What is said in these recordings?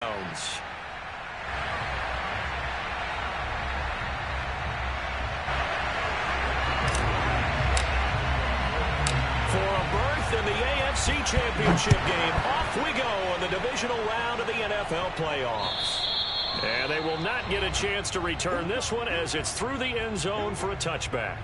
Browns. For a berth in the AFC Championship game, off we go in the divisional round of the NFL playoffs. And they will not get a chance to return this one as it's through the end zone for a touchback.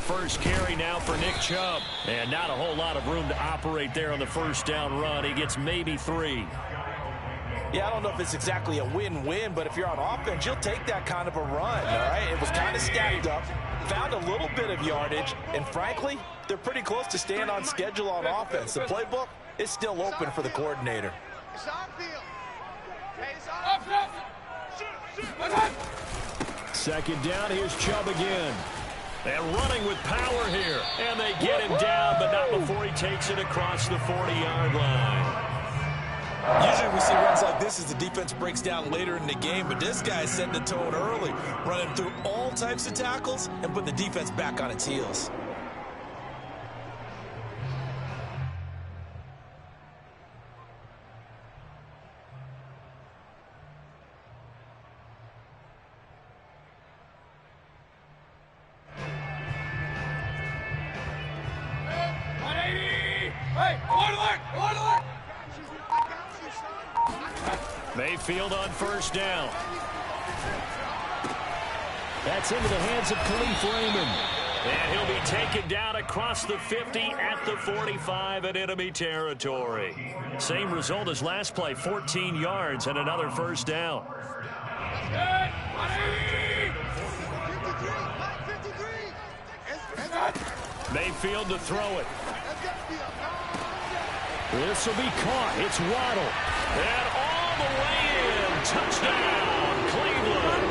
First carry now for Nick Chubb. And not a whole lot of room to operate there on the first down run. He gets maybe 3. Yeah, I don't know if it's exactly a win-win, but if you're on offense, you'll take that kind of a run, all right? It was kind of stacked up, found a little bit of yardage, and frankly, they're pretty close to staying on schedule on offense. The playbook is still open for the coordinator. Second down, here's Chubb again. And running with power here. And they get him down, but not before he takes it across the 40-yard line. Usually we see runs like this as the defense breaks down later in the game, but this guy is setting the tone early, running through all types of tackles and putting the defense back on its heels. Mayfield on first down. That's into the hands of Khalif Raymond. And he'll be taken down across the 50 at the 45 at enemy territory. Same result as last play, 14 yards and another first down. Mayfield to throw it. This will be caught. It's Waddle. And all the way in. Touchdown, Cleveland.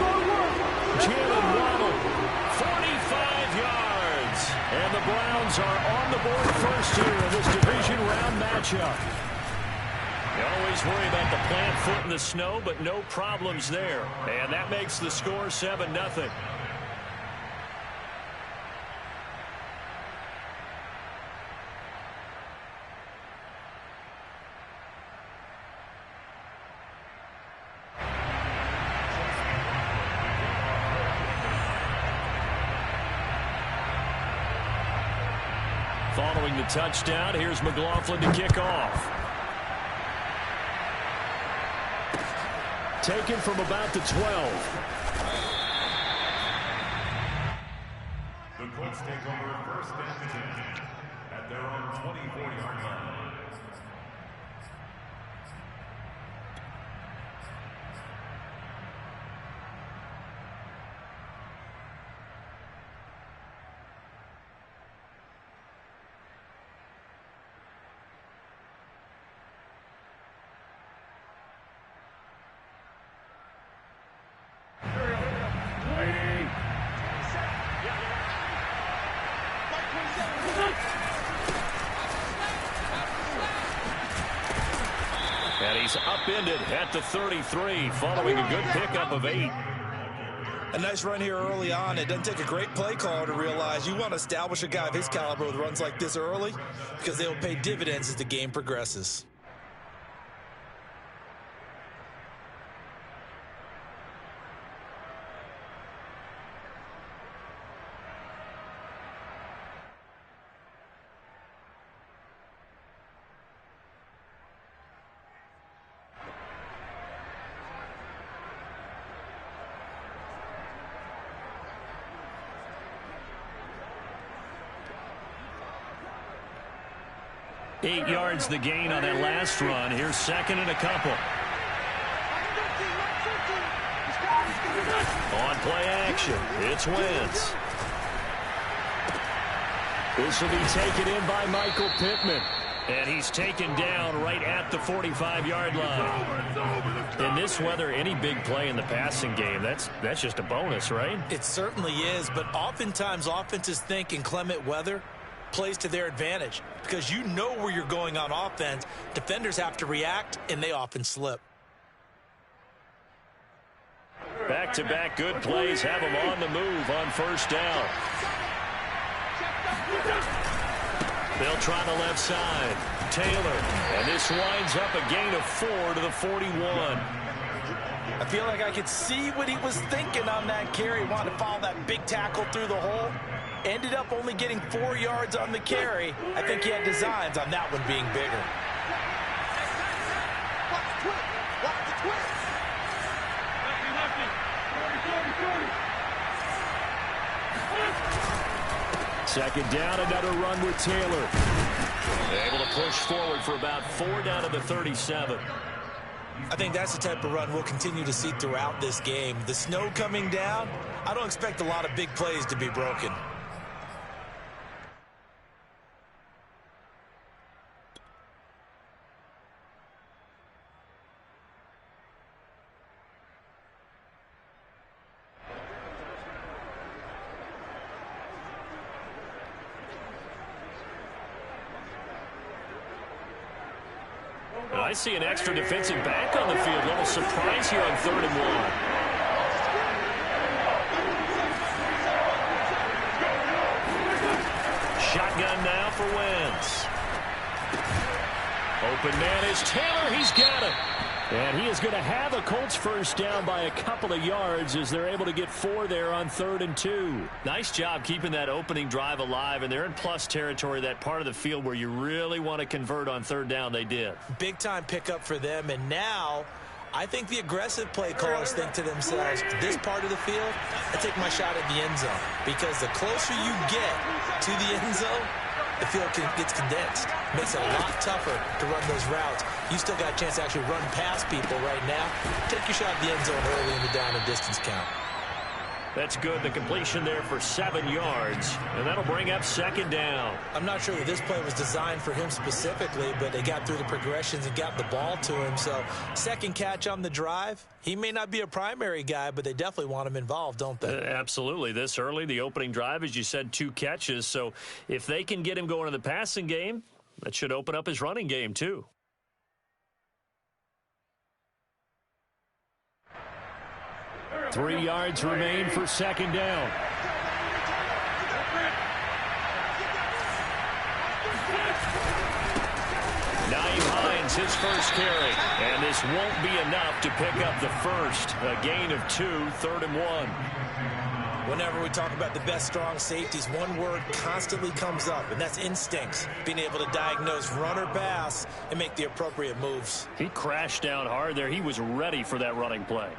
Jalen Waddle, 45 yards. And the Browns are on the board first here in this division round matchup. You always worry about the plant foot in the snow, but no problems there. And that makes the score 7-0. Following the touchdown, here's McLaughlin to kick off. Taken from about the 12. The Colts take over first and 10 at their own 24-yard line. And he's upended at the 33 following a good pickup of 8. A nice run here early on. It doesn't take a great play caller to realize you want to establish a guy of his caliber with runs like this early because they will pay dividends as the game progresses. Eight yards the gain on that last run. Here's second and a couple. On play action, it's Wentz. This will be taken in by Michael Pittman. And he's taken down right at the 45-yard line. In this weather, any big play in the passing game, that's just a bonus, right? It certainly is, but oftentimes offenses think inclement weather plays to their advantage because you know where you're going on offense. Defenders have to react, and they often slip. Back-to-back good plays have them on the move on first down. They'll try the left side. Taylor. And this winds up a gain of 4 to the 41. I feel like I could see what he was thinking on that carry. Wanted to follow that big tackle through the hole. Ended up only getting 4 yards on the carry. I think he had designs on that one being bigger. Second down, another run with Taylor. Able to push forward for about 4 down to the 37. I think that's the type of run we'll continue to see throughout this game. The snow coming down, I don't expect a lot of big plays to be broken. I see an extra defensive back on the field. A little surprise here on 3rd and 1. Shotgun now for Wentz. Open man is Taylor. He's got it. And he is going to have a Colts first down by a couple of yards as they're able to get 4 there on 3rd and 2. Nice job keeping that opening drive alive, and they're in plus territory, that part of the field where you really want to convert on 3rd down. They did. Big time pickup for them, and now I think the aggressive play callers think to themselves, this part of the field, I take my shot at the end zone, because the closer you get to the end zone, the field gets condensed. Makes it a lot tougher to run those routes. You still got a chance to actually run past people right now. Take your shot at the end zone early in the down and distance count. That's good. The completion there for 7 yards, and that'll bring up 2nd down. I'm not sure that this play was designed for him specifically, but they got through the progressions and got the ball to him. So 2nd catch on the drive. He may not be a primary guy, but they definitely want him involved, don't they? Absolutely. This early, the opening drive, as you said, 2 catches. So if they can get him going in the passing game, that should open up his running game too. Three yards remain for 2nd down. Nyheim Hines, his first carry. And this won't be enough to pick up the first. A gain of 2, 3rd and 1. Whenever we talk about the best strong safeties, one word constantly comes up, and that's instincts. Being able to diagnose run or pass and make the appropriate moves. He crashed down hard there. He was ready for that running play.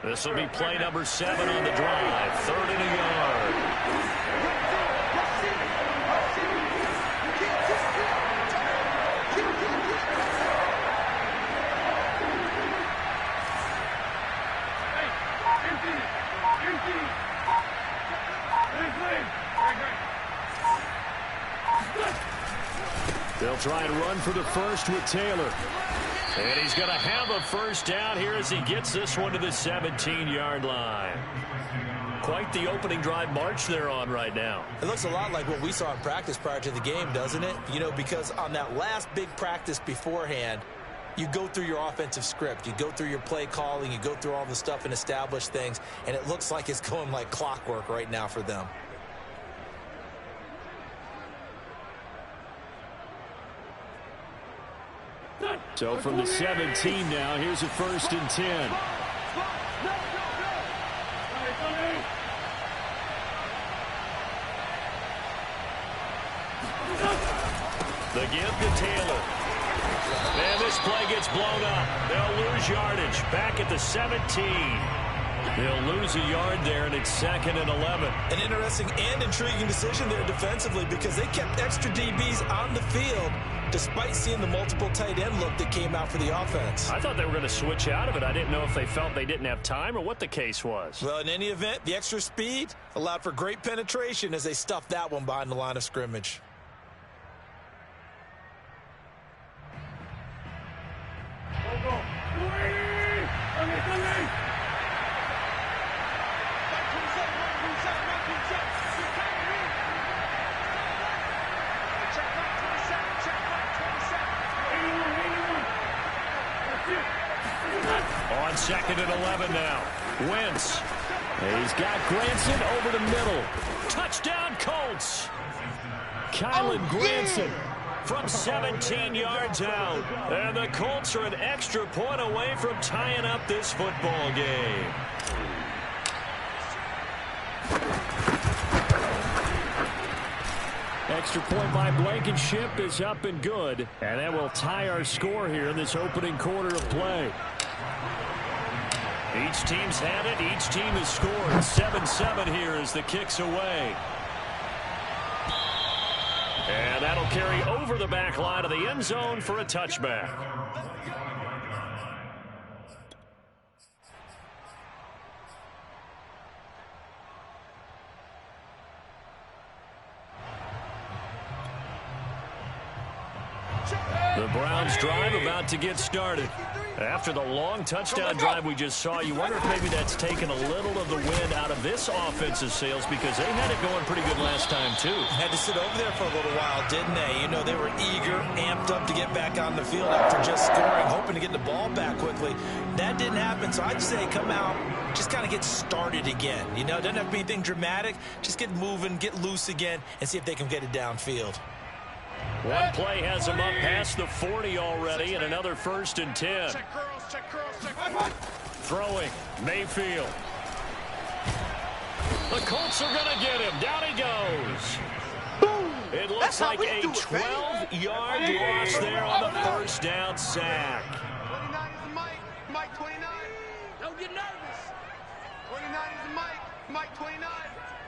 This will be play number 7 on the drive. 3rd and a yard. They'll try and run for the first with Taylor. And he's going to have a first down here as he gets this one to the 17-yard line. Quite the opening drive march they're on right now. It looks a lot like what we saw in practice prior to the game, doesn't it? You know, because on that last big practice beforehand, you go through your offensive script. You go through your play calling. You go through all the stuff and establish things. And it looks like it's going like clockwork right now for them. So from the 17 now, here's a 1st and 10. The give to Taylor. And this play gets blown up. They'll lose yardage back at the 17. He'll lose a yard there, and it's 2nd and 11. An interesting and intriguing decision there defensively because they kept extra DBs on the field despite seeing the multiple tight end look that came out for the offense. I thought they were going to switch out of it. I didn't know if they felt they didn't have time or what the case was. Well, in any event, the extra speed allowed for great penetration as they stuffed that one behind the line of scrimmage. On 2nd and 11 now. Wentz. He's got Granson over the middle. Touchdown, Colts. Kylan Granson from 17 yards out. And the Colts are an extra point away from tying up this football game. Extra point by Blankenship is up and good. And that will tie our score here in this opening quarter of play. Each team's had it. Each team has scored. 7-7 here as the kick's away. And that'll carry over the back line of the end zone for a touchback. The Browns drive about to get started. After the long touchdown drive we just saw, you wonder if maybe that's taken a little of the wind out of this offensive sails because they had it going pretty good last time too. Had to sit over there for a little while, didn't they? You know, they were eager, amped up to get back on the field after just scoring, hoping to get the ball back quickly. That didn't happen, so I'd say come out, just kind of get started again. You know, it doesn't have to be anything dramatic. Just get moving, get loose again, and see if they can get it downfield. One play has him up past the 40 already, and another 1st and 10. Throwing, Mayfield. The Colts are going to get him. Down he goes. It looks like a 12-yard loss there on the 1st down sack. 29 is Mike. Mike 29. Don't get nervous. 29 is Mike. Mike 29.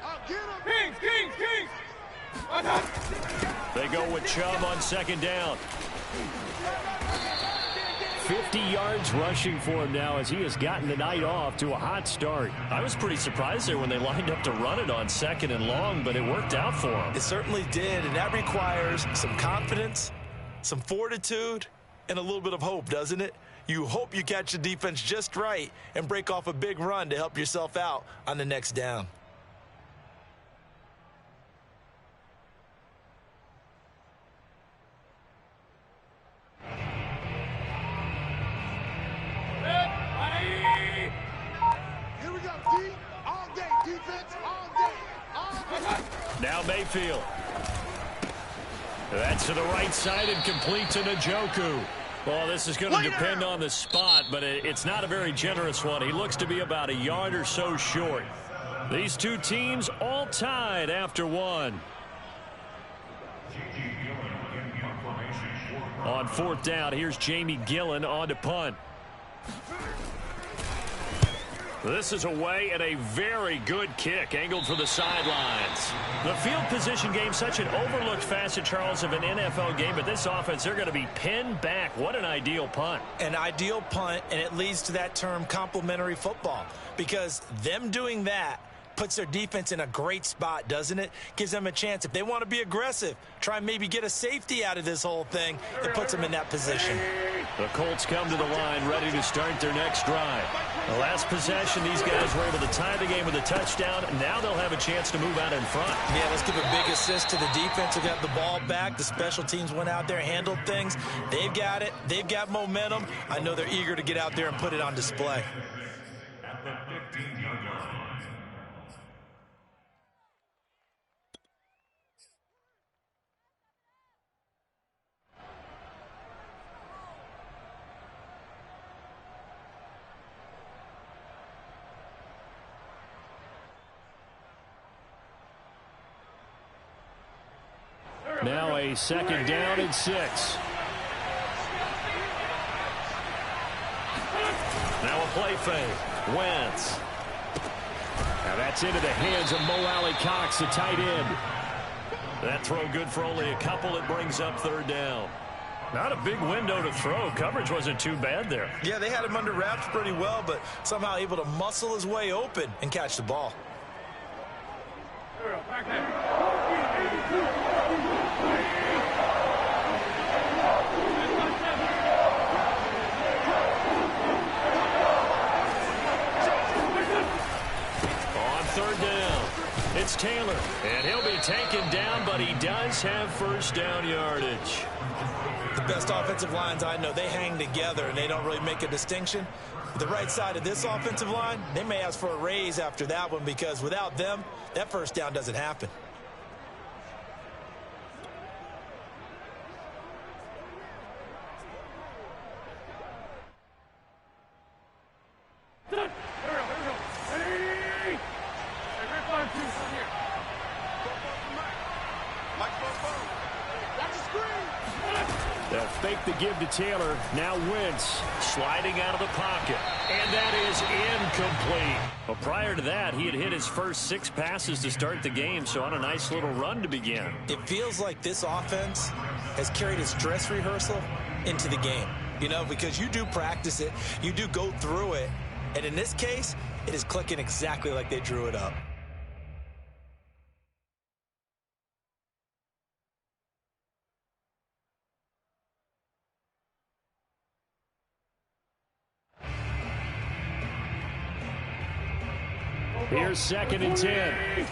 I'll get him. Kings. They go with Chubb on 2nd down. 50 yards rushing for him now as he has gotten the night off to a hot start. I was pretty surprised there when they lined up to run it on 2nd and long, but it worked out for him. It certainly did, and that requires some confidence, some fortitude, and a little bit of hope, doesn't it? You hope you catch the defense just right and break off a big run to help yourself out on the next down. Now Mayfield. That's to the right side and complete to Njoku. Well, this is going to depend on the spot, but it's not a very generous one. He looks to be about a yard or so short. These two teams all tied after one. On 4th down, here's Jamie Gillen on to punt. This is away and a very good kick angled for the sidelines. The field position game, such an overlooked facet, Charles, of an NFL game, but this offense, they're going to be pinned back. What an ideal punt. An ideal punt, and it leads to that term complementary football, because them doing that puts their defense in a great spot, doesn't it? Gives them a chance. If they want to be aggressive, try and maybe get a safety out of this whole thing, it puts them in that position. The Colts come to the line ready to start their next drive. The last possession, these guys were able to tie the game with a touchdown. Now they'll have a chance to move out in front. Yeah, let's give a big assist to the defense who got the ball back. The special teams went out there, handled things. They've got it. They've got momentum. I know they're eager to get out there and put it on display. At the 15-yard line. Now a 2nd down and 6. Now a play fake. Wentz. Now that's into the hands of Mo Alley-Cox, the tight end. That throw good for only a couple. It brings up third down. Not a big window to throw. Coverage wasn't too bad there. Yeah, they had him under wraps pretty well, but somehow able to muscle his way open and catch the ball. On third down, it's Taylor, and he'll be taken down, but he does have first down yardage. The best offensive lines I know, they hang together and they don't really make a distinction. The right side of this offensive line, they may ask for a raise after that one because without them, that first down doesn't happen. They'll fake the give to Taylor. Now Wentz sliding out of the pocket. And that is incomplete. Well, prior to that, he had hit his first 6 passes to start the game, so on a nice little run to begin. It feels like this offense has carried its dress rehearsal into the game. You know, because you do practice it, you do go through it, and in this case, it is clicking exactly like they drew it up. Here's 2nd and 10.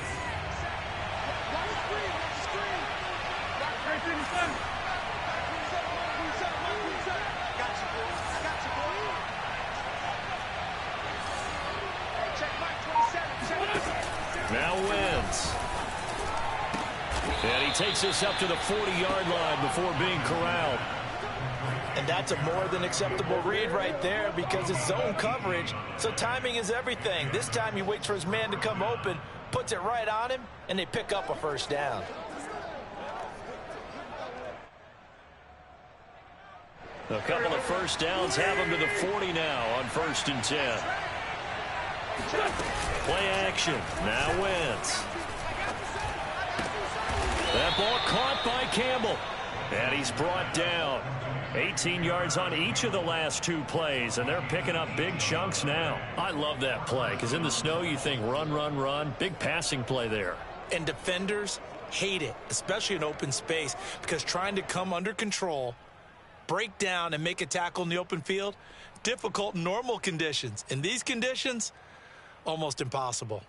Now Wentz. And he takes us up to the 40-yard line before being corralled. And that's a more than acceptable read right there because it's zone coverage, so timing is everything. This time he waits for his man to come open, puts it right on him, and they pick up a first down. A couple of first downs have him to the 40 now on 1st and 10. Play action. Now Wentz. That ball caught by Campbell. And he's brought down. 18 yards on each of the last 2 plays, and they're picking up big chunks now. I love that play because in the snow you think run, run, run. Big passing play there. And defenders hate it, especially in open space, because trying to come under control, break down, and make a tackle in the open field, difficult in normal conditions. In these conditions, almost impossible.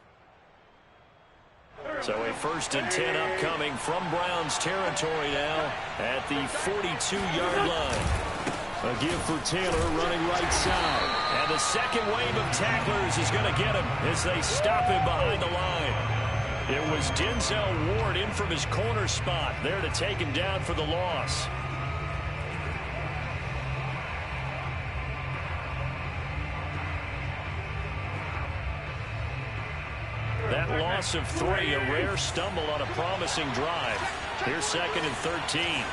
So a 1st and 10 upcoming from Browns territory now at the 42-yard line. A give for Taylor running right side. And the second wave of tacklers is going to get him as they stop him behind the line. It was Denzel Ward in from his corner spot there to take him down for the loss. That loss of 3, a rare stumble on a promising drive. Here's 2nd and 13.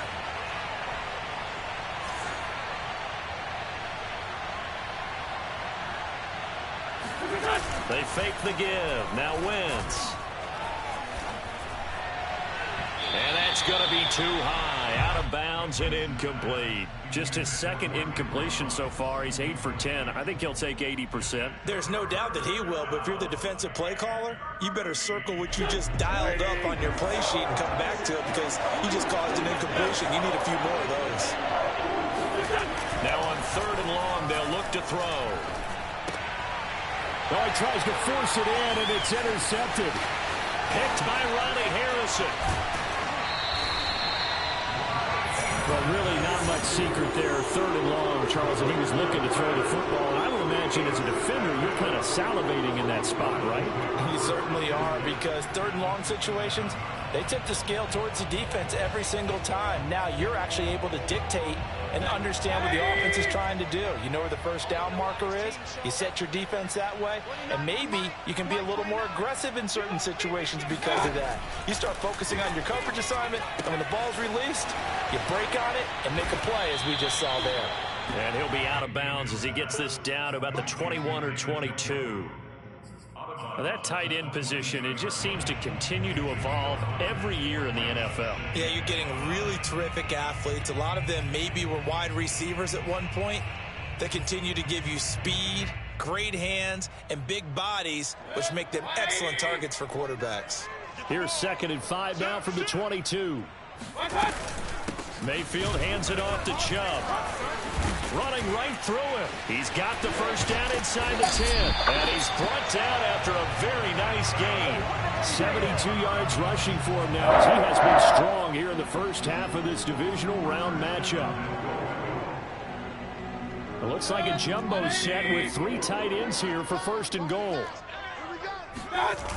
They fake the give. Now Wentz. And that's going to be too high. Out of bounds and incomplete. Just his 2nd incompletion so far. He's 8 for 10. I think he'll take 80%. There's no doubt that he will, but if you're the defensive play caller, you better circle what you just dialed up on your play sheet and come back to it because you just caused an incompletion. You need a few more of those. Now on 3rd and long, they'll look to throw. Oh, he tries to force it in, and it's intercepted. Picked by Ronnie Harrison. Well, really not much secret there. 3rd and long, Charles, and he was looking to throw the football. And I would imagine as a defender, you're kind of salivating in that spot, right? You certainly are because 3rd and long situations, they tip the scale towards the defense every single time. Now you're actually able to dictate and understand what the offense is trying to do. You know where the first down marker is. You set your defense that way, and maybe you can be a little more aggressive in certain situations because of that. You start focusing on your coverage assignment, and when the ball's released, you break on it and make a play, as we just saw there. And he'll be out of bounds as he gets this down to about the 21 or 22. Well, that tight end position, it just seems to continue to evolve every year in the NFL. Yeah, you're getting really terrific athletes. A lot of them maybe were wide receivers at one point. They continue to give you speed, great hands, and big bodies, which make them excellent targets for quarterbacks. Here's 2nd and 5 now from the 22. Mayfield hands it off to Chubb. Running right through him. He's got the first down inside the 10. And he's brought down after a very nice gain. 72 yards rushing for him now as he has been strong here in the first half of this divisional round matchup. It looks like a jumbo set with 3 tight ends here for 1st and goal.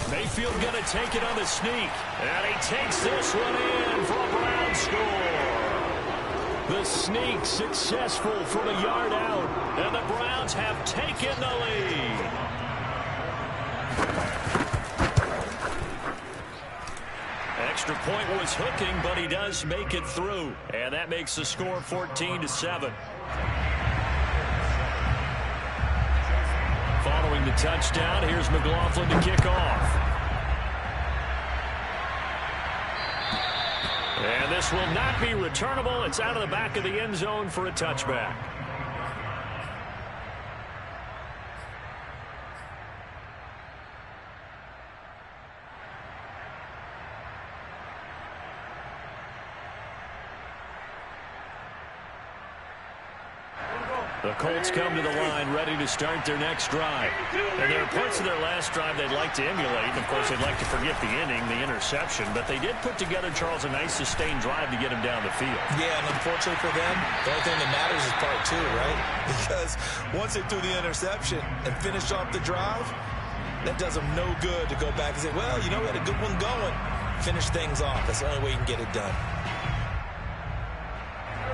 Mayfield going to take it on the sneak. And he takes this one in for a Brown score. The sneak successful from a yard out. And the Browns have taken the lead. Extra point was hooking, but he does make it through. And that makes the score 14-7. Following the touchdown, here's McLaughlin to kick off. And this will not be returnable. It's out of the back of the end zone for a touchback. The Colts come to the line ready to start their next drive. And there are parts of their last drive they'd like to emulate. Of course, they'd like to forget the inning, the interception. But they did put together, Charles, a nice sustained drive to get him down the field. Yeah, and unfortunately for them, the only thing that matters is part 2, right? Because once they threw the interception and finished off the drive, that does them no good to go back and say, well, you know, we had a good one going. Finish things off. That's the only way you can get it done.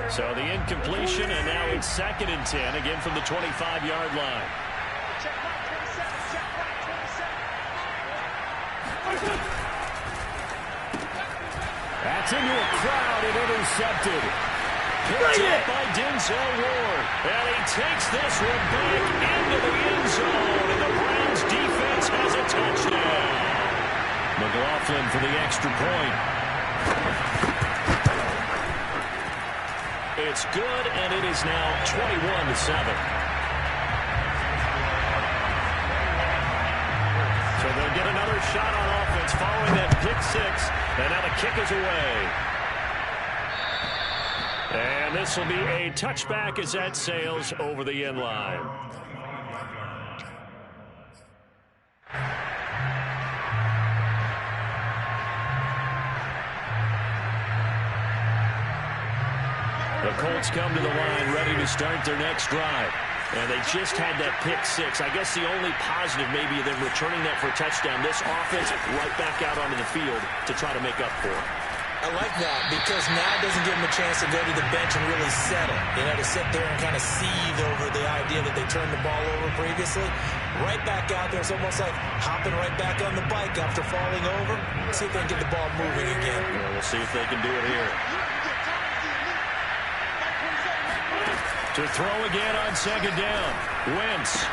So the incompletion, and now it's 2nd and 10, again from the 25-yard line. That's into a crowd and intercepted. Picked up by Denzel Ward. And he takes this one back into the end zone, and the Browns defense has a touchdown. McLaughlin for the extra point. It's good, and it is now 21-7. So they'll get another shot on offense following that pick 6, and now the kick is away. And this will be a touchback as that sails over the end line. The Colts come to the line ready to start their next drive. And they just had that pick 6. I guess the only positive maybe of them returning that for a touchdown. This offense right back out onto the field to try to make up for it. I like that because now it doesn't give them a chance to go to the bench and really settle. You know, to sit there and kind of seethe over the idea that they turned the ball over previously. Right back out there. It's almost like hopping right back on the bike after falling over. See if they can get the ball moving again. Yeah, we'll see if they can do it here. To throw again on 2nd down. Wentz.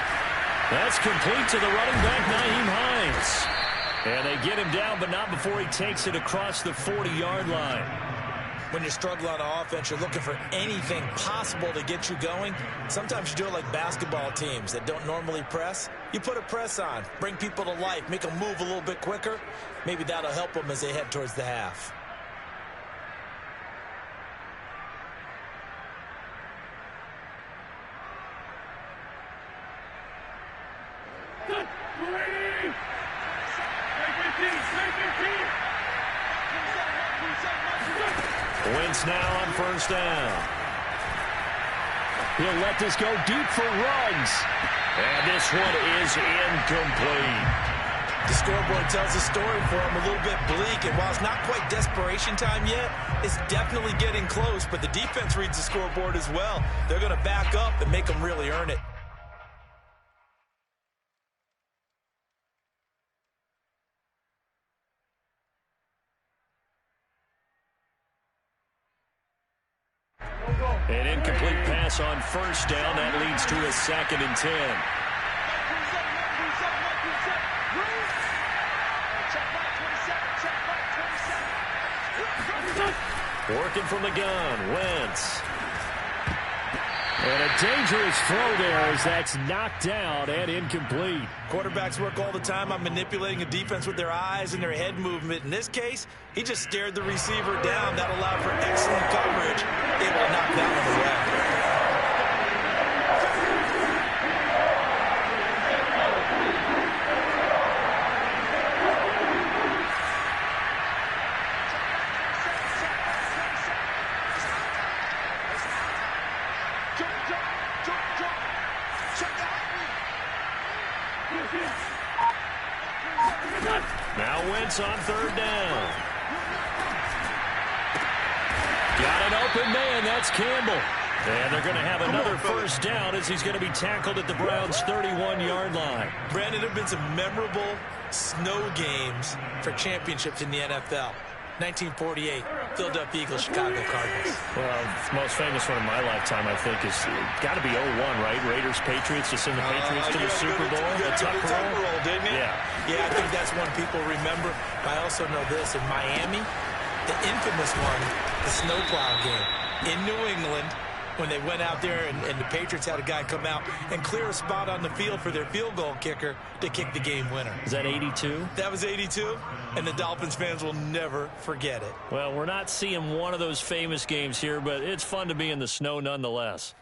That's complete to the running back, Nyheim Hines. And they get him down, but not before he takes it across the 40-yard line. When you're struggling on offense, you're looking for anything possible to get you going. Sometimes you do it like basketball teams that don't normally press. You put a press on, bring people to life, make them move a little bit quicker. Maybe that'll help them as they head towards the half. Wentz now on 1st down. He'll let this go deep for Ruggs. And this one is incomplete. The scoreboard tells a story for him, a little bit bleak. And while it's not quite desperation time yet, it's definitely getting close. But the defense reads the scoreboard as well. They're going to back up and make them really earn it. An incomplete pass on 1st down. That leads to a 2nd and 10. Working from the gun, Wentz. And a dangerous throw there as that's knocked down and incomplete. Quarterbacks work all the time on manipulating a defense with their eyes and their head movement. In this case, he just stared the receiver down. That allowed for excellent coverage. Able to knock that one away. Now Wentz on third down. Got an open man. That's Campbell. And they're going to have another first down as he's going to be tackled at the Browns' 31-yard line. Brandon, there have been some memorable snow games for championships in the NFL. 1948, Philadelphia Eagles, Chicago Cardinals. Well, the most famous one in my lifetime, I think, is got to be 01, right? Raiders, Patriots, to send the Patriots to the Super Bowl. The Tucker roll, didn't it? Yeah, I think that's one people remember. I also know this. In Miami, the infamous one, the snowplow game in New England, when they went out there and the Patriots had a guy come out and clear a spot on the field for their field goal kicker to kick the game winner. Is that 82? That was 82, and the Dolphins fans will never forget it. Well, we're not seeing one of those famous games here, but it's fun to be in the snow nonetheless.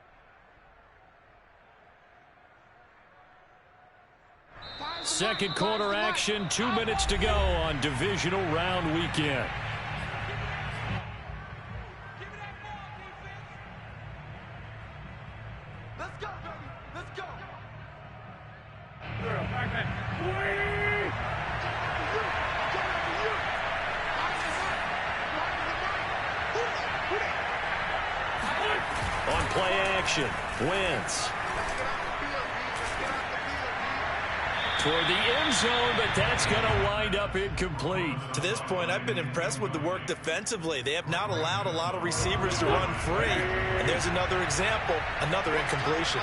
Second quarter action, 2 minutes to go on divisional round weekend. On play action, Wentz. Toward the end zone, but that's going to wind up incomplete. To this point, I've been impressed with the work defensively. They have not allowed a lot of receivers to run free. And there's another example, another incompletion.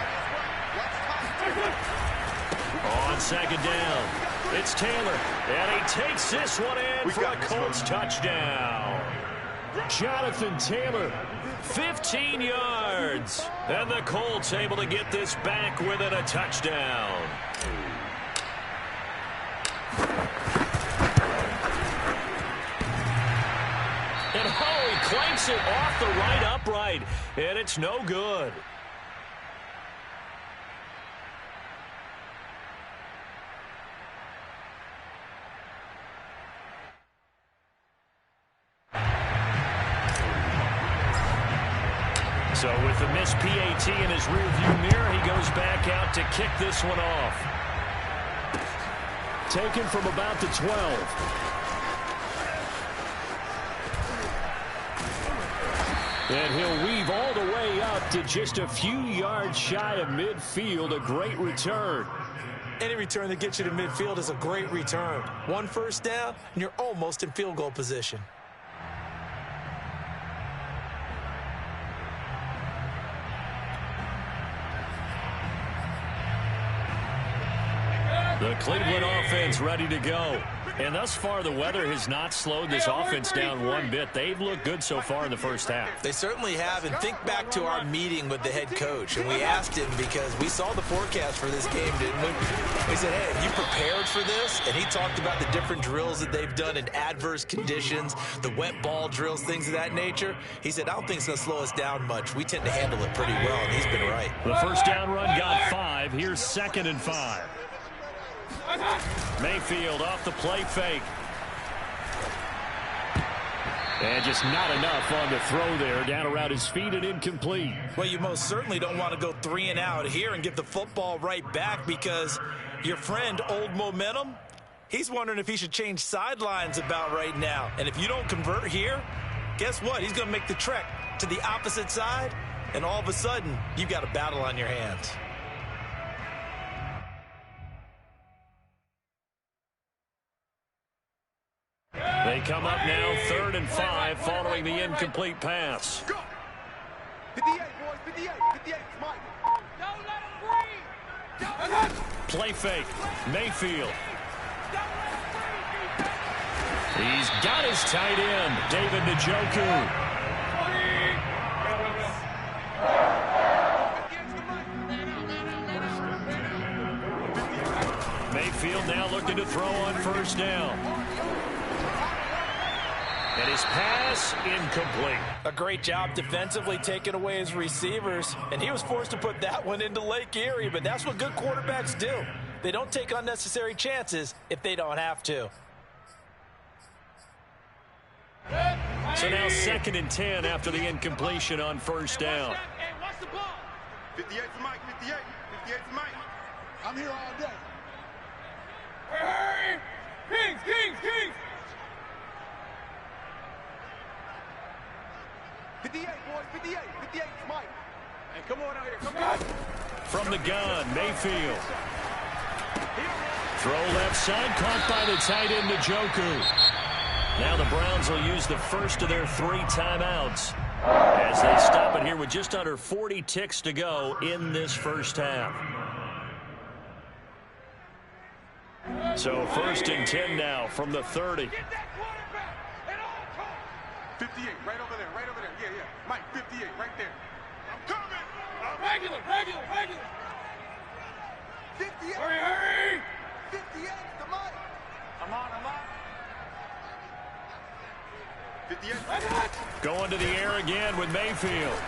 On second down, it's Taylor, and he takes this one in for a Colts touchdown. Jonathan Taylor, 15 yards, and the Colts able to get this back within a touchdown. And he clanks it off the right upright, and it's no good. So with the missed PAT in his rearview mirror, he goes back out to kick this one off. Taken from about the 12. And he'll weave all the way up to just a few yards shy of midfield. A great return. Any return that gets you to midfield is a great return. One first down, and you're almost in field goal position. The Cleveland offense ready to go. And thus far, the weather has not slowed this offense down one bit. They've looked good so far in the first half. They certainly have. And think back to our meeting with the head coach. And we asked him because we saw the forecast for this game, didn't we? We said, hey, have you prepared for this? And he talked about the different drills that they've done in adverse conditions, the wet ball drills, things of that nature. He said, I don't think it's going to slow us down much. We tend to handle it pretty well, and he's been right. The first down run got 5. Here's 2nd and 5. Mayfield off the play fake. And just not enough on the throw there. Down around his feet and incomplete. Well, you most certainly don't want to go 3 and out here and give the football right back because your friend, Old Momentum, he's wondering if he should change sidelines about right now. And if you don't convert here, guess what? He's going to make the trek to the opposite side, and all of a sudden, you've got a battle on your hands. They come up now 3rd and 5 following the incomplete pass. 58, boys, 58, 58, Mike. Don't let him breathe. Don't let him. Play fake. Mayfield. He's got his tight end, David Njoku. Mayfield now looking to throw on first down. And his pass incomplete. A great job defensively taking away his receivers, and he was forced to put that one into Lake Erie, but that's what good quarterbacks do. They don't take unnecessary chances if they don't have to. So now 2nd and 10 after the incompletion on first down. 58 for Mike, 58. 58 for Mike. I'm here all day. Hey! Kings! 58, boys, 58. 58 for Mike. Hey, come on out here, come on. From the gun, Mayfield. Throw left side, caught by the tight end, Njoku. Now the Browns will use the first of their 3 timeouts as they stop it here with just under 40 ticks to go in this first half. So 1st and 10 now from the 30. 58, right over there. Yeah. Mike, 58, right there. I'm coming. Regular. 58. Hurry. 58 to Mike. I'm on. 58. Going to the air again with Mayfield.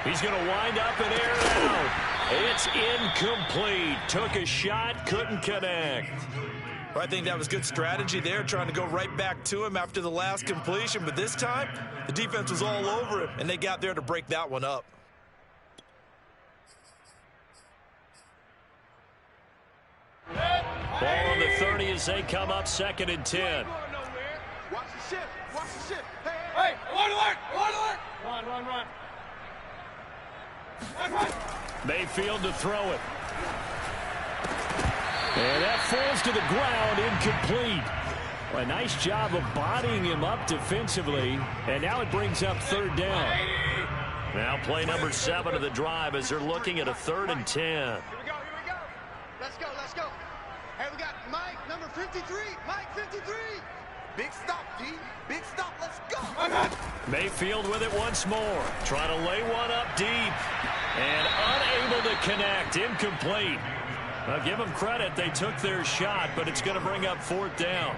He's going to wind up and air it out. It's incomplete. Took a shot, couldn't connect. I think that was good strategy there, trying to go right back to him after the last completion. But this time, the defense was all over him, and they got there to break that one up. Ball on the 30 as they come up 2nd and 10. Watch the ship. Hey, alert. Run. Mayfield to throw it. And that falls to the ground, incomplete. Well, a nice job of bodying him up defensively. And now it brings up 3rd down. Now play number 7 of the drive as they're looking at a 3rd and 10. Here we go. Let's go. Hey, we got Mike, number 53. Mike, 53. Big stop, D. Big stop. Let's go. Mayfield with it once more. Trying to lay one up deep. And unable to connect. Incomplete. Now, give them credit. They took their shot, but it's going to bring up 4th down.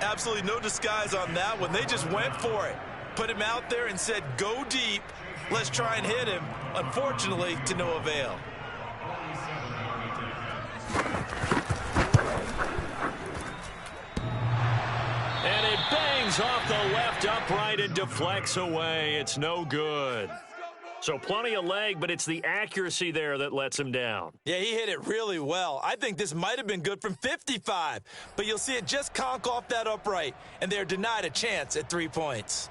Absolutely no disguise on that one. They just went for it. Put him out there and said, go deep. Let's try and hit him. Unfortunately, to no avail. And it bangs off the left upright and deflects away. It's no good. So plenty of leg, but it's the accuracy there that lets him down. Yeah, he hit it really well. I think this might have been good from 55, but you'll see it just conk off that upright, and they're denied a chance at 3 points.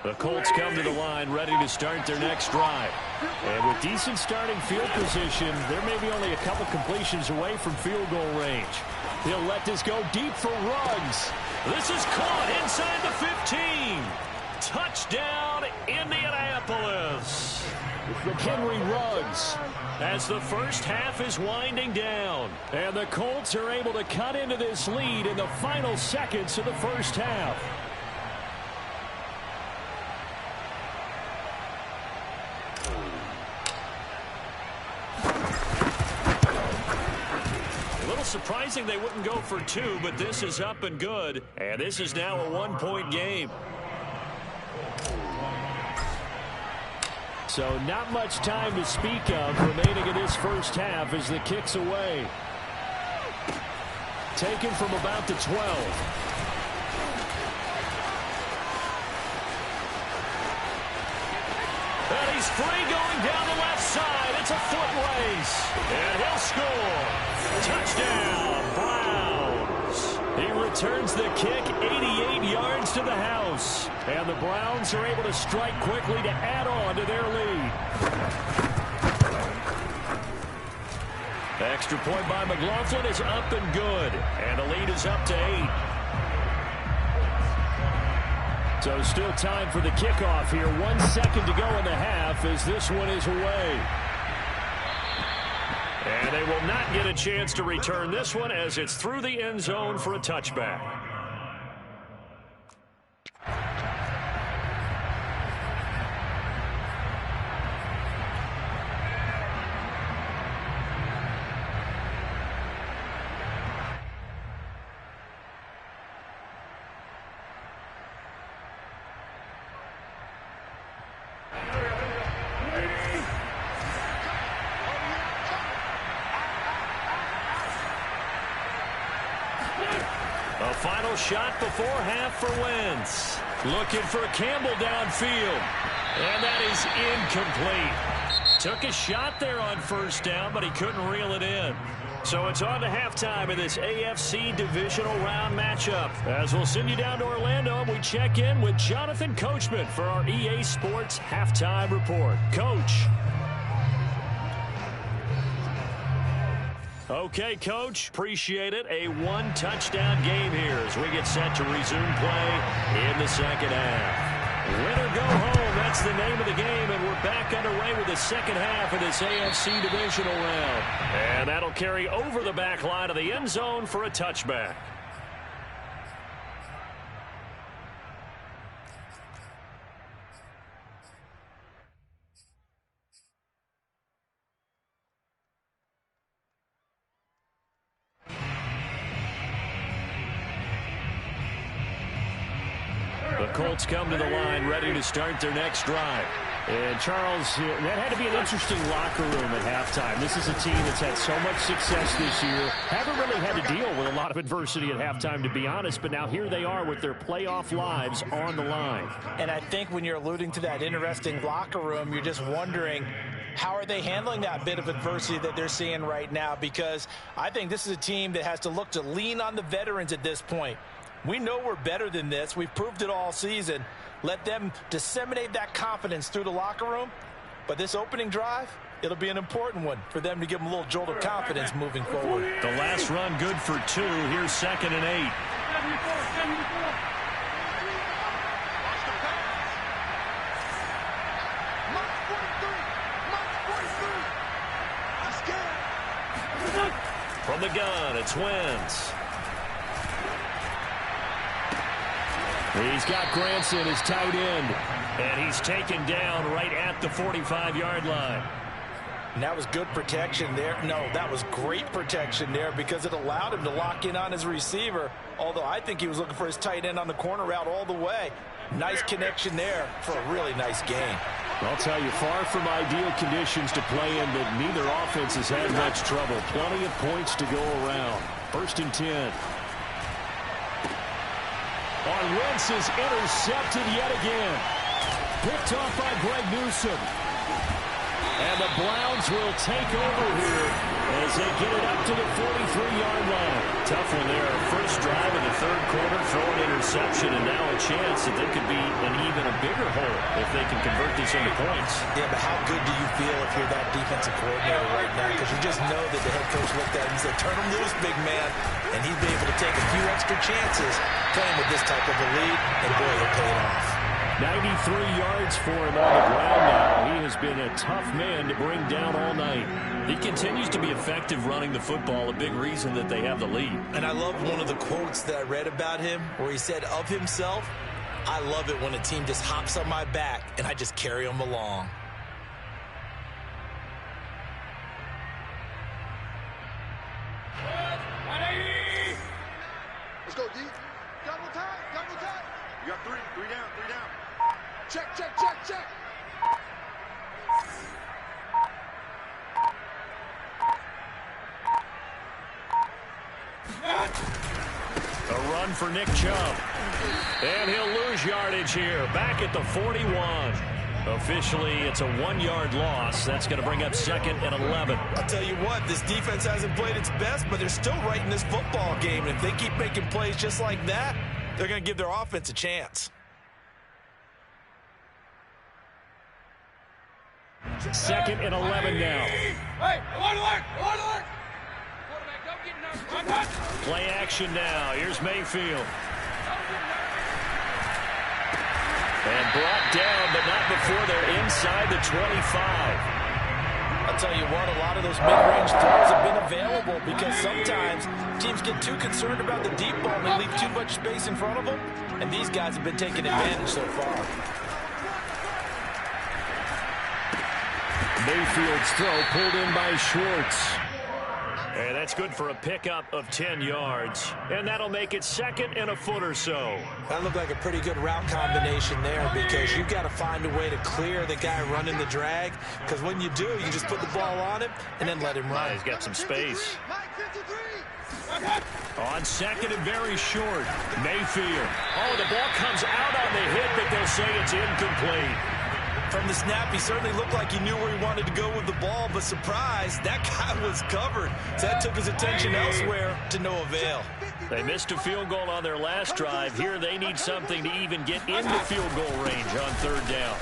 The Colts come to the line ready to start their next drive. And with decent starting field position, there may be only a couple completions away from field goal range. He'll let this go deep for Ruggs. This is caught inside the 15. Touchdown, Indianapolis. Henry Ruggs as the first half is winding down. And the Colts are able to cut into this lead in the final seconds of the first half. Surprising they wouldn't go for 2, but this is up and good. And this is now a 1-point game. So not much time to speak of remaining in this first half as the kick's away. Taken from about the 12. And he's free going down the left side. It's a foot race. And he'll score. Touchdown, Browns. He returns the kick 88 yards to the house. And the Browns are able to strike quickly to add on to their lead. Extra point by McLaughlin is up and good. And the lead is up to 8. So still time for the kickoff here. 1 second to go in the half as this one is away. And they will not get a chance to return this one as it's through the end zone for a touchback. A final shot before half for Wentz. Looking for Campbell downfield. And that is incomplete. Took a shot there on first down, but he couldn't reel it in. So it's on to halftime of this AFC divisional round matchup. As we'll send you down to Orlando, we check in with Jonathan Coachman for our EA Sports Halftime Report. Coach. Okay, Coach, appreciate it. A one-touchdown game here as we get set to resume play in the second half. Win or go home, that's the name of the game, and we're back underway with the second half of this AFC divisional round. And that'll carry over the back line of the end zone for a touchback. The Colts come to the line ready to start their next drive. And, Charles, that had to be an interesting locker room at halftime. This is a team that's had so much success this year. Haven't really had to deal with a lot of adversity at halftime, to be honest. But now here they are with their playoff lives on the line. And I think when you're alluding to that interesting locker room, you're just wondering, how are they handling that bit of adversity that they're seeing right now? Because I think this is a team that has to look to lean on the veterans at this point. We know we're better than this. We've proved it all season. Let them disseminate that confidence through the locker room. But this opening drive, it'll be an important one for them to give them a little jolt of confidence moving forward. The last run good for 2. Here's 2nd and 8. From the gun, it's Wentz. He's got Granson as tight end, and he's taken down right at the 45-yard line. And that was good protection there. No, that was great protection there because it allowed him to lock in on his receiver, although I think he was looking for his tight end on the corner route all the way. Nice connection there for a really nice gain. I'll tell you, far from ideal conditions to play in, but neither offense has had much trouble. Plenty of points to go around. 1st and 10. Wentz is intercepted yet again. Picked off by Greg Newsome. And the Browns will take over here as they get it up to the 43-yard line. Tough one there. First drive of the 3rd quarter, throw an interception, and now a chance that they could be in even a bigger hole if they can convert this into points. Yeah, but how good do you feel if you're that defensive coordinator right now? Because you just know that the head coach looked at him and said, turn him loose, big man. And he's been able to take a few extra chances playing with this type of a lead, and boy, it paid off. 93 yards for him on the ground now. He has been a tough man to bring down all night. He continues to be effective running the football, a big reason that they have the lead. And I love one of the quotes that I read about him where he said of himself, I love it when a team just hops on my back and I just carry them along. Let's go, D. Double time, double time. You got 3 down, 3 down. Check, check, check, check. A run for Nick Chubb. And he'll lose yardage here. Back at the 41. Officially, it's a 1-yard loss. That's going to bring up 2nd and 11. I'll tell you what, this defense hasn't played its best, but they're still right in this football game. And if they keep making plays just like that, they're going to give their offense a chance. 2nd and 11 now. Hey, alert! Play action now. Here's Mayfield. And brought down, but not before they're inside the 25. I'll tell you what, a lot of those mid-range throws have been available because sometimes teams get too concerned about the deep ball and they leave too much space in front of them, and these guys have been taking advantage so far. Mayfield's throw pulled in by Schwartz. And that's good for a pickup of 10 yards. And that'll make it second and a foot or so. That looked like a pretty good route combination there because you've got to find a way to clear the guy running the drag. Because when you do, you just put the ball on him and then let him run. He's got some space. On second and very short, Mayfield. Oh, the ball comes out on the hit, but they'll say it's incomplete. From the snap, he certainly looked like he knew where he wanted to go with the ball, but surprise, that guy was covered. So that took his attention elsewhere to no avail. They missed a field goal on their last drive. Here they need something to even get into field goal range on third down.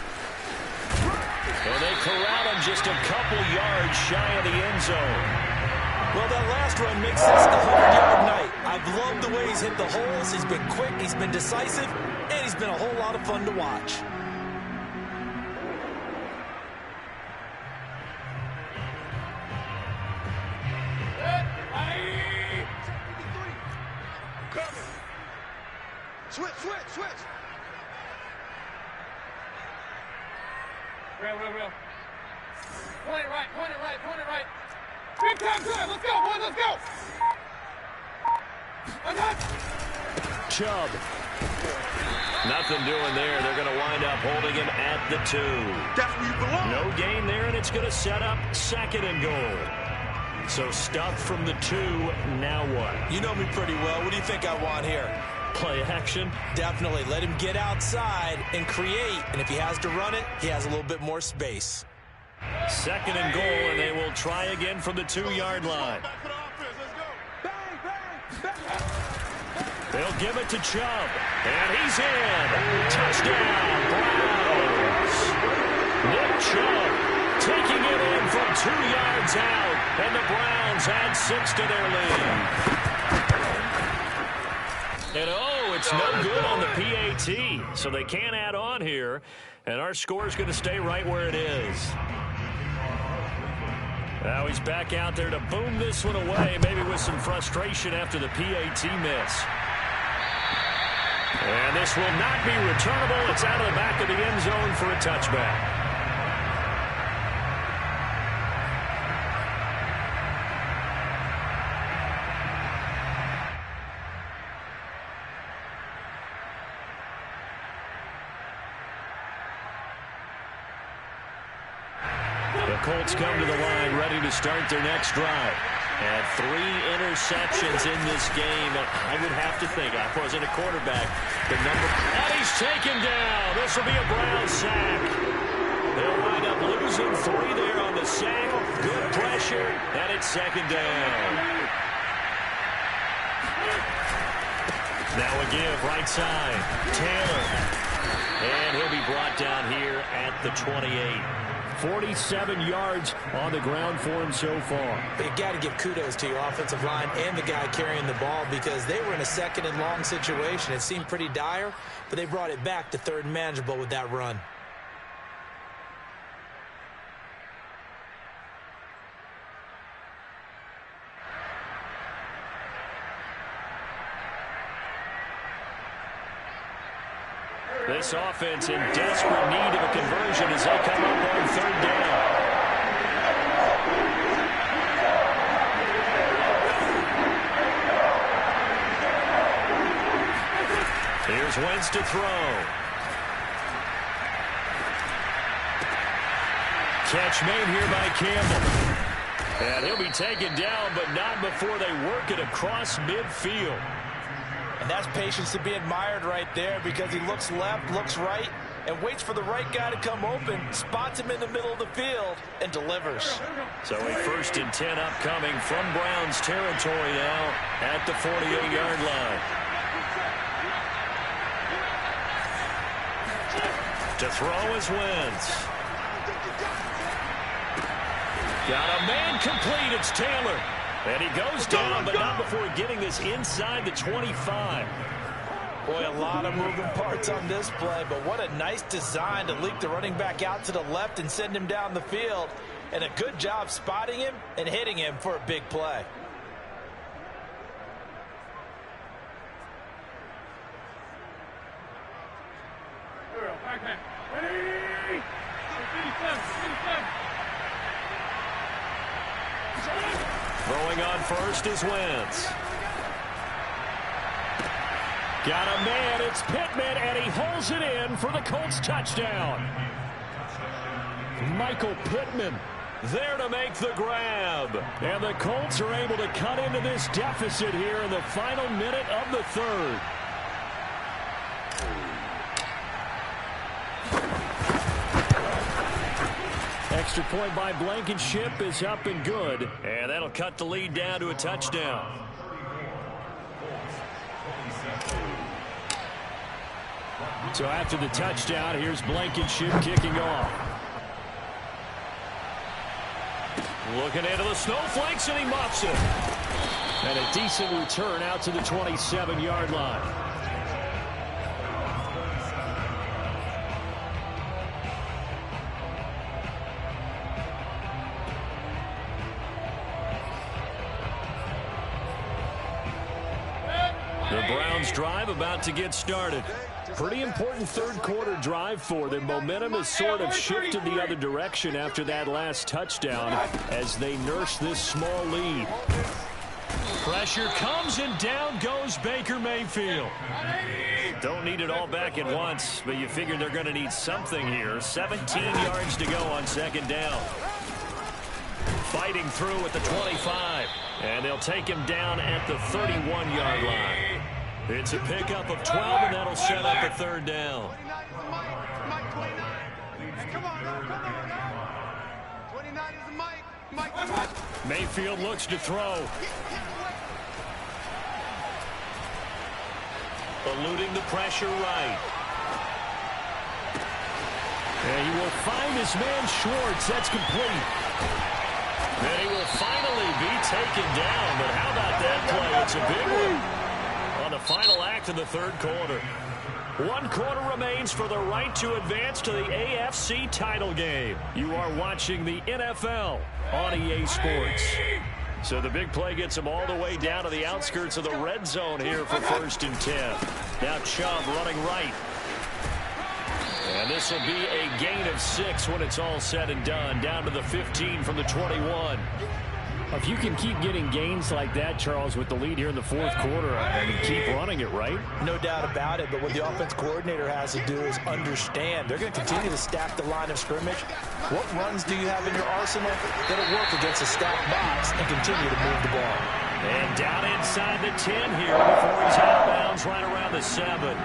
And they corral him just a couple yards shy of the end zone. Well, that last run makes this a 100-yard night. I've loved the way he's hit the holes. He's been quick, he's been decisive, and he's been a whole lot of fun to watch. Switch. Real. Point it right. Big time good. Let's go. Chubb. Nothing doing there. They're going to wind up holding him at the 2. That's where you belong. No gain there, and it's going to set up second and goal. So stuffed from the 2. Now what? You know me pretty well. What do you think I want here? Play action? Definitely. Let him get outside and create. And if he has to run it, he has a little bit more space. Second and goal, and they will try again from the 2-yard line. They'll give it to Chubb. And he's in. Touchdown, Browns. Nick Chubb taking it in from 2 yards out. And the Browns add 6 to their lead. And it's no good on the PAT, so they can't add on here, and our score is going to stay right where it is. Now he's back out there to boom this one away, maybe with some frustration after the PAT miss. And this will not be returnable. It's out of the back of the end zone for a touchback. Colts come to the line, ready to start their next drive. And 3 interceptions in this game. I would have to think, I wasn't a quarterback, and he's taken down. This will be a Brown sack. They'll wind up losing 3 there on the sack. Good pressure, and it's second down. Now a give, right side. Taylor. And he'll be brought down here at the 28. 47 yards on the ground for him so far. You got to give kudos to your offensive line and the guy carrying the ball because they were in a second and long situation. It seemed pretty dire, but they brought it back to third and manageable with that run. This offense in desperate need of a conversion as they come up on third down. Here's Wentz to throw. Catch made here by Campbell. And he'll be taken down, but not before they work it across midfield. And that's patience to be admired right there because he looks left, looks right, and waits for the right guy to come open, spots him in the middle of the field, and delivers. So a 1st and 10 upcoming from Browns territory now at the 48-yard line. To throw is Wentz. Got a man complete. It's Taylor. And he goes down, but not before getting this inside the 25. Boy, a lot of moving parts on this play, but what a nice design to leak the running back out to the left and send him down the field. And a good job spotting him and hitting him for a big play. Throwing on first is Wentz. Got a man, it's Pittman, and he holds it in for the Colts touchdown. Michael Pittman there to make the grab. And the Colts are able to cut into this deficit here in the final minute of the third. Extra point by Blankenship is up and good. And that'll cut the lead down to a touchdown. So after the touchdown, here's Blankenship kicking off. Looking into the snowflakes, and he muffs it. And a decent return out to the 27-yard line. The Browns drive about to get started. Pretty important third quarter drive for them. Momentum has sort of shifted the other direction after that last touchdown as they nurse this small lead. Pressure comes and down goes Baker Mayfield. Don't need it all back at once, but you figure they're going to need something here. 17 yards to go on second down. Fighting through at the 25. And they'll take him down at the 31-yard line. It's a pickup of 12, and that'll set up a third down. 29 is the Mike. Mayfield looks to throw. Eluding the pressure right. And he will find his man Schwartz. That's complete. And he will finally be taken down. But how about that play? It's a big one. On the final act of the third quarter. 1 quarter remains for the right to advance to the AFC title game. You are watching the NFL on EA Sports. So the big play gets them all the way down to the outskirts of the red zone here for 1st and 10. Now Chubb running right. And this will be a gain of 6 when it's all said and done. Down to the 15 from the 21. If you can keep getting gains like that, Charles, with the lead here in the fourth quarter, I mean, keep running it, right? No doubt about it, but what the offense coordinator has to do is understand. They're going to continue to stack the line of scrimmage. What runs do you have in your arsenal that'll work against a stacked box and continue to move the ball? And down inside the 10 here before he's out of bounds right around the 7.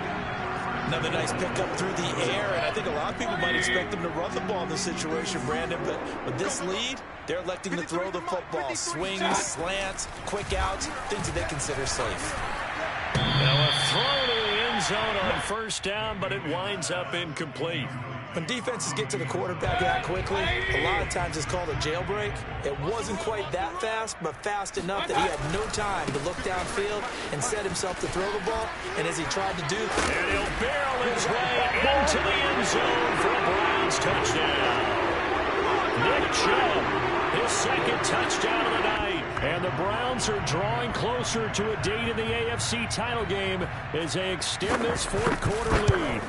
Another nice pickup through the air, and I think a lot of people might expect them to run the ball in this situation, Brandon, but with this lead, they're electing to throw the football. Swings, slants, quick outs, things that they consider safe. Now a throw to the end zone on 1st down, but it winds up incomplete. When defenses get to the quarterback that quickly, a lot of times it's called a jailbreak. It wasn't quite that fast, but fast enough that he had no time to look downfield and set himself to throw the ball. And as he tried to do, and he'll barrel his way into the end zone for a Browns touchdown. Nick Chubb, his 2nd touchdown of the night. And the Browns are drawing closer to a date in the AFC title game as they extend this 4th quarter lead.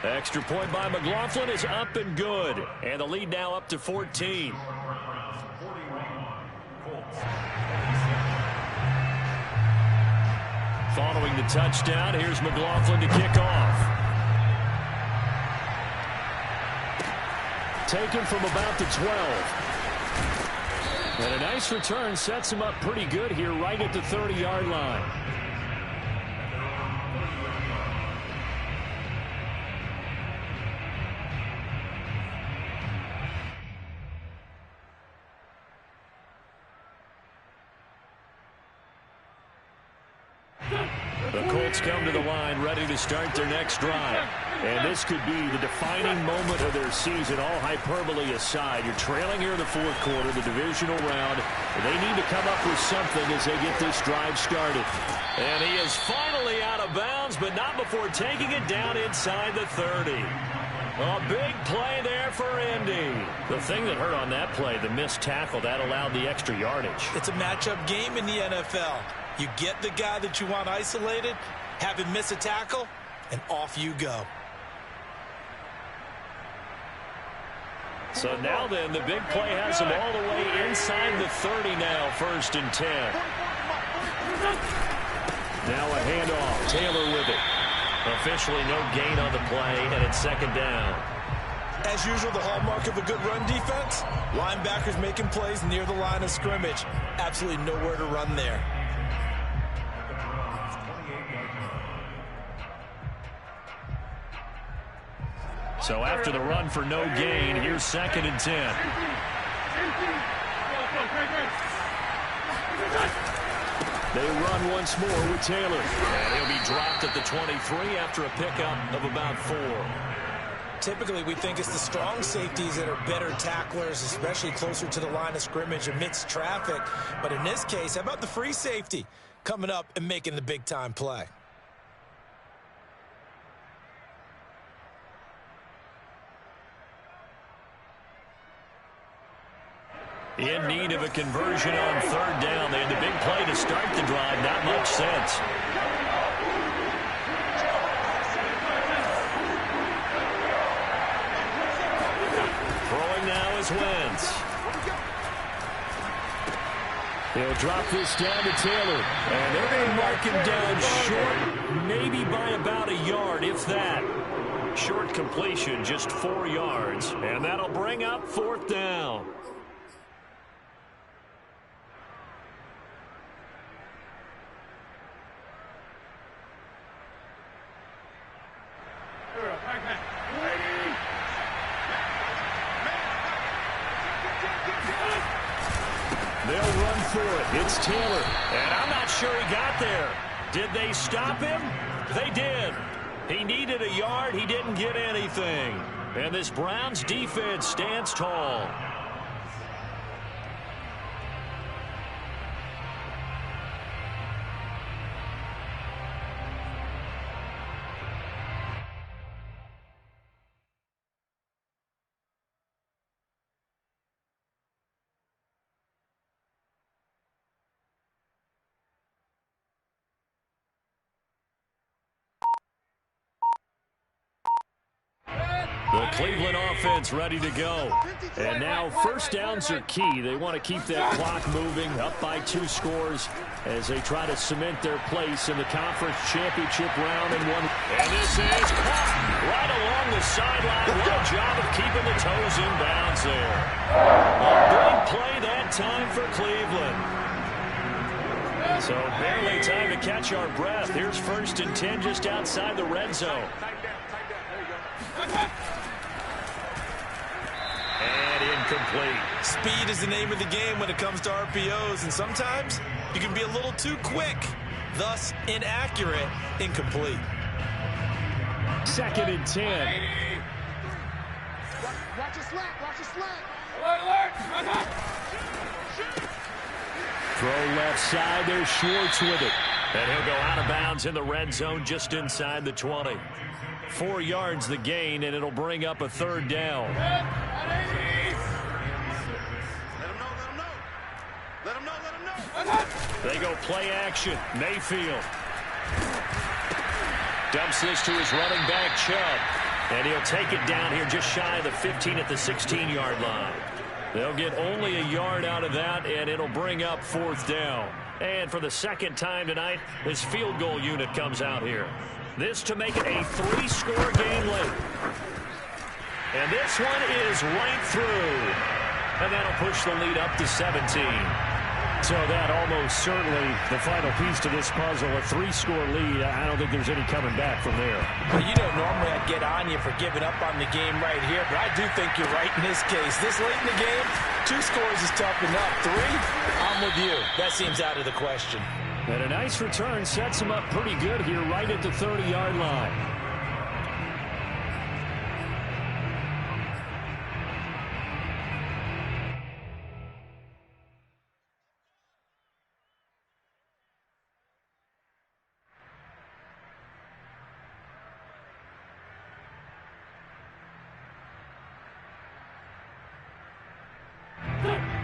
Extra point by McLaughlin is up and good. And the lead now up to 14. Following the touchdown, here's McLaughlin to kick off. Taken from about the 12. And a nice return sets him up pretty good here right at the 30-yard line. The Colts come to the line ready to start their next drive. And this could be the defining moment of their season, all hyperbole aside. You're trailing here in the fourth quarter, the divisional round. They need to come up with something as they get this drive started. And he is finally out of bounds, but not before taking it down inside the 30. A big play there for Indy. The thing that hurt on that play, the missed tackle, that allowed the extra yardage. It's a matchup game in the NFL. You get the guy that you want isolated, have him miss a tackle, and off you go. So now then, the big play has him all the way inside the 30 now, 1st and 10. Now a handoff, Taylor with it. Officially no gain on the play, and it's 2nd down. As usual, the hallmark of a good run defense, linebackers making plays near the line of scrimmage. Absolutely nowhere to run there. So after the run for no gain, here's 2nd and 10. They run once more with Taylor. And he'll be dropped at the 23 after a pickup of about 4. Typically, we think it's the strong safeties that are better tacklers, especially closer to the line of scrimmage amidst traffic. But in this case, how about the free safety coming up and making the big-time play? In need of a conversion on 3rd down. They had the big play to start the drive. Not much sense. Throwing now is Wentz. They'll drop this down to Taylor. And they're going to mark him down short, maybe by about a yard, if that. Short completion, just 4 yards. And that'll bring up 4th down. They'll run for it. It's Taylor. And I'm not sure he got there. Did they stop him? They did. He needed a yard. He didn't get anything. And this Browns defense stands tall. The Cleveland offense ready to go. And now 1st downs are key. They want to keep that clock moving, up by 2 scores as they try to cement their place in the conference championship round and one. And this is caught right along the sideline. What a job of keeping the toes in bounds there. A big play that time for Cleveland. So barely time to catch our breath. Here's 1st and 10 just outside the red zone. And incomplete. Speed is the name of the game when it comes to RPOs, and sometimes you can be a little too quick, thus inaccurate, incomplete. 2nd and 10. Watch your slant, watch your slant. Throw left side, there's Schwartz with it. And he'll go out of bounds in the red zone just inside the 20. 4 yards the gain, and it'll bring up a 3rd down. Let him know. They go play action. Mayfield dumps this to his running back, Chubb. And he'll take it down here just shy of the 15 at the 16-yard line. They'll get only a yard out of that, and it'll bring up 4th down. And for the 2nd time tonight, his field goal unit comes out here. This to make it a 3-score game late. And this one is right through. And that'll push the lead up to 17. So that almost certainly the final piece to this puzzle, a 3-score lead. I don't think there's any coming back from there. Well, you know, normally I'd get on you for giving up on the game right here, but I do think you're right in this case. This late in the game, 2 scores is tough enough. 3, I'm with you. That seems out of the question. And a nice return sets him up pretty good here right at the 30-yard line.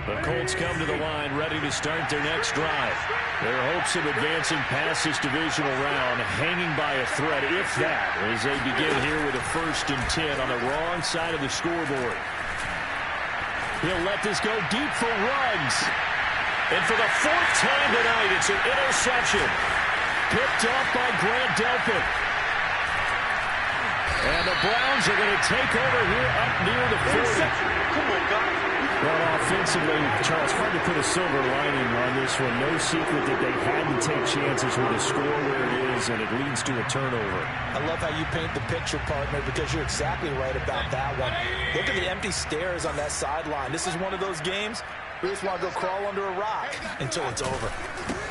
The Colts come to the line ready to start their next drive. Their hopes of advancing past this divisional round hanging by a thread, if that, as they begin here with a 1st and 10 on the wrong side of the scoreboard. He'll let this go deep for Ruggs. And for the 4th time tonight, it's an interception. Picked off by Grant Delpit. And the Browns are going to take over here up near the 40. Come on, guys. Well, offensively, Charles, hard to put a silver lining on this one. No secret that they had to take chances with the score where it is, and it leads to a turnover. I love how you paint the picture, partner, because you're exactly right about that one. Look at the empty stares on that sideline. This is one of those games we just want to go crawl under a rock until it's over.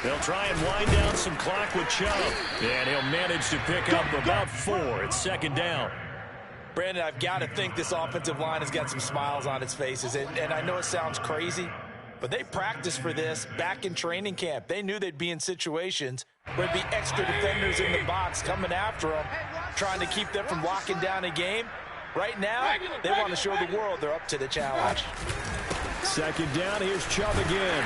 They'll try and wind down some clock with Chubb. And he'll manage to pick up about 4. It's 2nd down. Brandon, I've got to think this offensive line has got some smiles on its faces. And I know it sounds crazy, but they practiced for this back in training camp. They knew they'd be in situations where there'd be extra defenders in the box coming after them, trying to keep them from locking down a game. Right now, they want to show the world they're up to the challenge. 2nd down, here's Chubb again.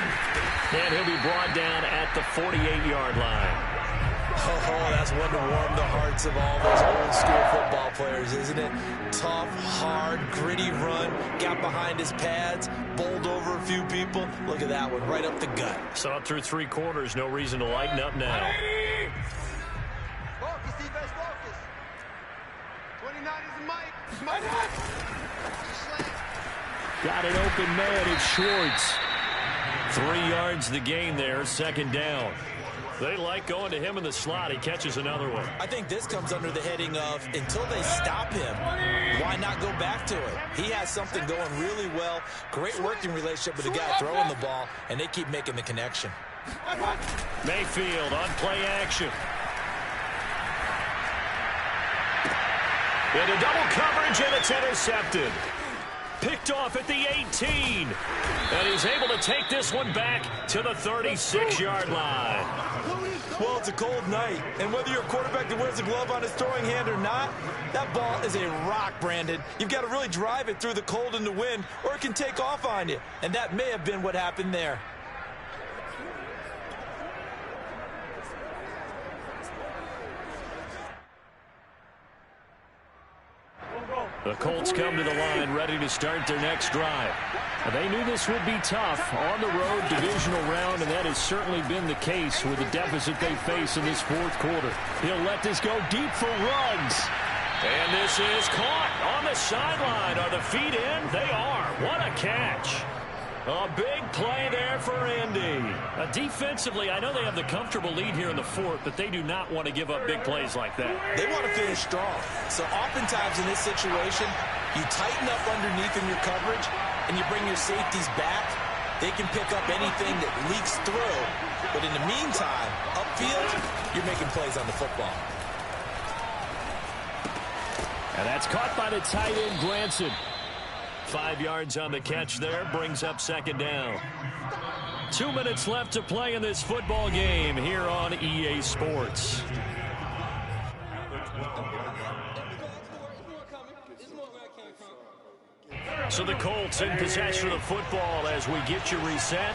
And he'll be brought down at the 48-yard line. Oh, that's one to warm the hearts of all those old school football players, isn't it? Tough, hard, gritty run, got behind his pads, bowled over a few people. Look at that one, right up the gut. Saw it through 3 quarters, no reason to lighten up now. Focus, defense, focus. 29 is the Mike. It's Mike. Got an open man, it's Schwartz. 3 yards the gain there, 2nd down. They like going to him in the slot. He catches another one. I think this comes under the heading of until they stop him, why not go back to it? He has something going really well. Great working relationship with the guy throwing the ball, and they keep making the connection. Mayfield on play action. Into double coverage, and it's intercepted. Picked off at the 18. And he's able to take this one back to the 36-yard line. Well, it's a cold night, and whether you're a quarterback that wears a glove on his throwing hand or not, that ball is a rock, Brandon. You've got to really drive it through the cold and the wind, or it can take off on you. And that may have been what happened there. The Colts come to the line ready to start their next drive. They knew this would be tough on the road divisional round, and that has certainly been the case with the deficit they face in this 4th quarter. He'll let this go deep for Ruggs. And this is caught on the sideline. Are the feet in? They are. What a catch. A big play there for Indy. Defensively, I know they have the comfortable lead here in the 4th, but they do not want to give up big plays like that. They want to finish strong. So oftentimes in this situation, you tighten up underneath in your coverage, and you bring your safeties back. They can pick up anything that leaks through. But in the meantime, upfield, you're making plays on the football. And that's caught by the tight end, Granson. 5 yards on the catch there, brings up 2nd down. 2 minutes left to play in this football game here on EA Sports. So the Colts in possession of the football as we get you reset.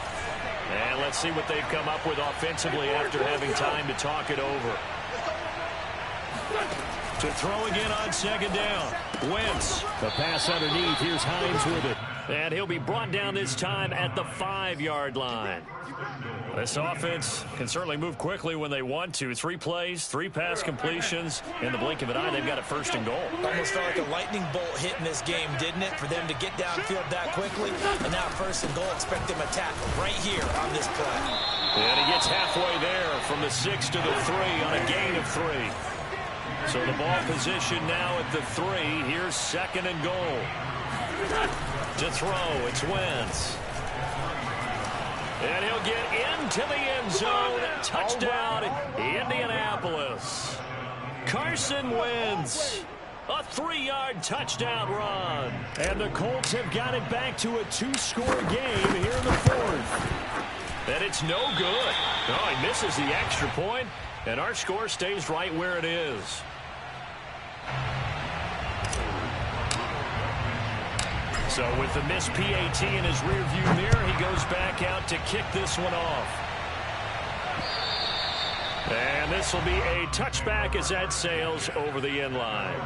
And let's see what they've come up with offensively after having time to talk it over. To throw again on 2nd down. Wentz. The pass underneath. Here's Hines with it. And he'll be brought down this time at the 5-yard line. This offense can certainly move quickly when they want to. 3 plays, 3 pass completions. In the blink of an eye, they've got a 1st and goal. Almost felt like a lightning bolt hit in this game, didn't it? For them to get downfield that quickly. And now 1st and goal. Expect them to tackle right here on this play. And he gets halfway there from the 6 to the 3 on a gain of 3. So the ball position now at the 3. Here's 2nd and goal. To throw, it's Wentz. And he'll get into the end zone. Touchdown, Indianapolis. Carson Wentz. A 3-yard touchdown run. And the Colts have got it back to a 2-score game here in the 4th. And it's no good. Oh, he misses the extra point, and our score stays right where it is. So with the missed PAT in his rearview mirror, he goes back out to kick this one off. And this will be a touchback as that sails over the end line.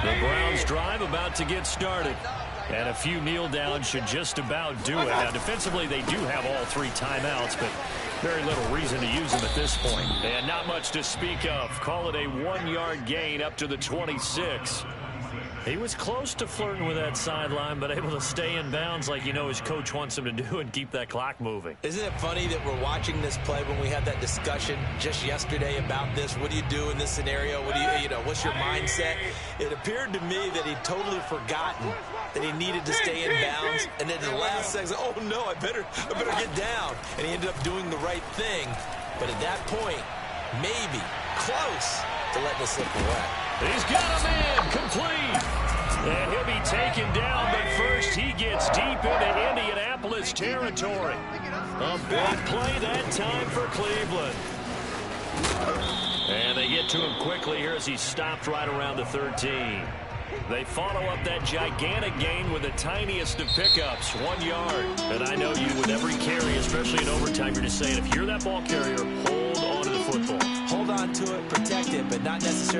The Browns drive about to get started. And a few kneel downs should just about do it. Now, defensively, they do have all 3 timeouts, but very little reason to use them at this point. And not much to speak of. Call it a 1-yard gain up to the 26. He was close to flirting with that sideline, but able to stay in bounds like you know his coach wants him to do and keep that clock moving. Isn't it funny that we're watching this play when we had that discussion just yesterday about this? What do you do in this scenario? What do you know, what's your mindset? It appeared to me that he'd totally forgotten that he needed to stay in bounds, and then in the last second, oh no, I better get down. And he ended up doing the right thing. But at that point, maybe close to letting it slip away. He's got a man complete. And he'll be taken down, but first he gets deep into Indianapolis territory. A big play that time for Cleveland. And they get to him quickly here as he stopped right around the 13. They follow up that gigantic gain with the tiniest of pickups, 1 yard. And I know you, with every carry, especially in overtime, you're just saying, if you're that ball carrier, hold on to the football. Hold on to it, protect it, but not necessarily